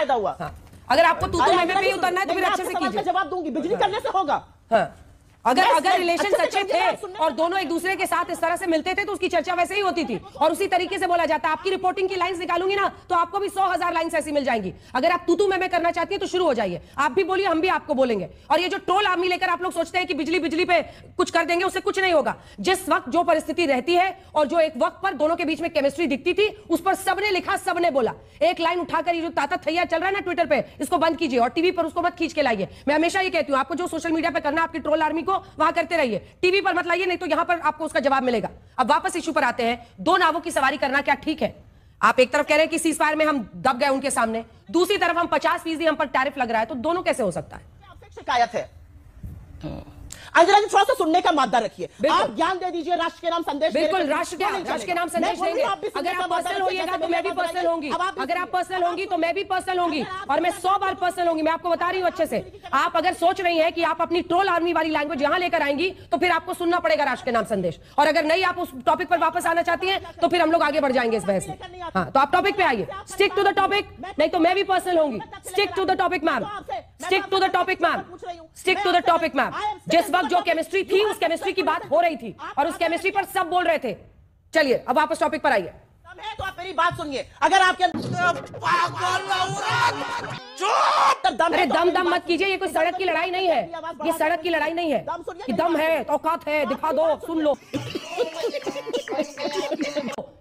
फायदा हुआ? अगर आपको तू मैं पे ही उतरना है तो फिर अच्छे से कीजिए। जवाब दूंगी, बिजली करने से होगा। अगर रिलेशन अच्छे थे और दोनों एक दूसरे के साथ इस तरह से मिलते थे तो उसकी चर्चा वैसे ही होती थी और उसी तरीके से बोला जाता है। आपकी रिपोर्टिंग की लाइंस निकालूंगी ना तो आपको भी 100,000 लाइंस ऐसी मिल जाएंगी। अगर आप तू मैं करना चाहती है तो शुरू हो जाइए, आप भी बोलिए, हम भी आपको बोलेंगे। और ये जो ट्रोल आर्मी लेकर आप लोग सोचते हैं कि बिजली पे कुछ कर देंगे, उससे कुछ नहीं होगा। जिस वक्त जो परिस्थिति रहती है और जो एक वक्त पर दोनों के बीच में केमिस्ट्री दिखती थी, उस पर सबने लिखा, सबने बोला। एक लाइन उठाकर ये जो ताता थैया चल रहा है ना ट्विटर पे, इसको बंद कीजिए और टीवी पर उसको मत खींच के लाइए। मैं हमेशा ये कहती हूं, आपको जो सोशल मीडिया पे करना, आपकी ट्रोल आर्मी को वहां करते रहिए, टीवी पर मत लाइए, नहीं तो यहां पर आपको उसका जवाब मिलेगा। अब वापस इशू पर आते हैं, दो नावों की सवारी करना क्या ठीक है? आप एक तरफ कह रहे हैं कि सीज फायर में हम दब गए उनके सामने, दूसरी तरफ हम 50% हम पर टैरिफ लग रहा है, तो दोनों कैसे हो सकता है? आपसे शिकायत है अंजना जी, थोड़ा सा सुनने का मादा रखिए। आप ज्ञान दे दीजिए, राष्ट्र के नाम संदेश। बिल्कुल, राष्ट्र के नाम संदेश देंगे। अगर आप पर्सनल होइएगा तो मैं भी पर्सनल होंगी, अगर आप पर्सनल होंगी तो मैं भी पर्सनल होंगी, और मैं 100 बार पर्सनल होंगी। मैं आपको बता रही हूं अच्छे से। आप अगर सोच रही हैं कि आप अपनी ट्रोल आर्मी वाली लैंग्वेज यहां लेकर आएंगी तो फिर आपको सुनना पड़ेगा राष्ट्र के नाम संदेश, और अगर नहीं आप उस टॉपिक पर वापस आना चाहती हैं तो फिर हम लोग आगे बढ़ जाएंगे इस बहस में। हाँ, तो आप टॉपिक पे आइए, स्टिक टू द टॉपिक, नहीं तो मैं भी पर्सनल होंगी। Stick to the topic ma'am, stick to the topic ma'am, stick to the topic ma'am. जिस वक्त जो केमिस्ट्री थी उस केमिस्ट्री की बात हो रही थी और उस केमिस्ट्री पर सब बोल रहे थे। चलिए अब वापस टॉपिक पर आइए। तो आप मेरी बात सुनिए, अगर आपके अरे दम मत कीजिए, ये कोई सड़क की लड़ाई नहीं है, ये सड़क की लड़ाई नहीं है कि दम है, औकात है, दिखा दो, सुन लो।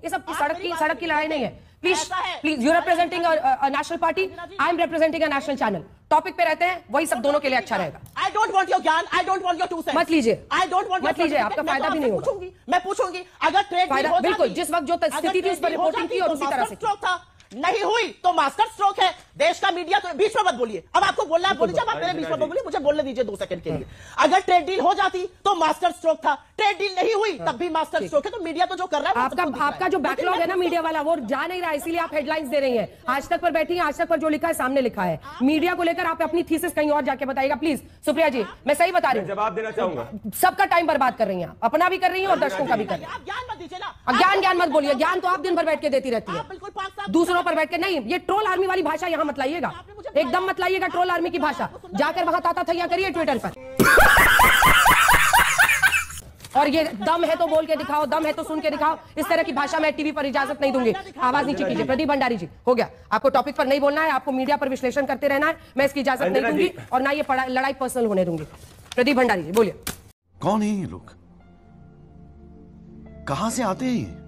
ये सब सड़क की लड़ाई नहीं है। Please you representing national party, I am representing a national channel. Topic पे रहते हैं, वही सब दोनों के लिए अच्छा रहेगा। आई डोंट वांट योर ज्ञान, I don't want your two cents. मत लीजिए, आई डोंट वांट, मत लीजिए, आपका फायदा भी नहीं होगा। मैं पूछूंगी अगर ट्रेड डील हो जाती, बिल्कुल, जिस वक्त जो स्थिति थी उस पर रिपोर्टिंग की और उसी तरह से था, नहीं हुई तो मास्टर स्ट्रोक है। देश का मीडिया तो बीच में मत बोलिए, अब आपको बोलना है बोलिए, जब आप मेरे बीच में बोलिए, मुझे बोलने दीजिए 2 सेकंड के लिए। अगर ट्रेड डील हो जाती तो मास्टर स्ट्रोक था, ट्रेड डील नहीं हुई तब भी मास्टर स्ट्रोक है। तो मीडिया तो जो कर रहा है, आपका जो बैकलॉग है ना मीडिया वाला, वो जा नहीं रहा है, इसीलिए आप हेडलाइंस दे रही हैं। आज तक पर बैठी हैं, आज तक पर जो लिखा है सामने लिखा है। मीडिया को लेकर आप अपनी थीसिस कहीं और जाके बताइएगा प्लीज। सुप्रिया जी, मैं सही बता रही हूँ, जवाब देना चाहूंगा। सबका टाइम बर्बाद कर रही हैं, अपना भी कर रही हैं और दर्शकों का भी कर रही हैं। ज्ञान मत दीजिए ना, ज्ञान मत बोलिए, ज्ञान तो आप दिन भर बैठ के देती रहती है, दूसरों पर बैठ के नहीं। ये ट्रोल आर्मी वाली भाषा यहां मत लाइएगा, एकदम मत लाइएगा ट्रोल आर्मी की भाषा। जाकर वहां ताता थैया करिए ट्विटर पर, और ये दम है तो बोल के दिखाओ, दम है तो सुन के दिखाओ। इस तरह की भाषा मैं टीवी पर इजाजत नहीं दूंगी। आवाज नीचे कीजिए। प्रदीप भंडारी जी, हो गया, आपको टॉपिक पर नहीं बोलना है, आपको मीडिया पर विश्लेषण करते रहना है, मैं इसकी इजाजत नहीं दूंगी और ना ये लड़ाई पर्सनल होने दूंगी। प्रदीप भंडारी जी बोलिए। कौन है ये लोग, कहां से आते हैं?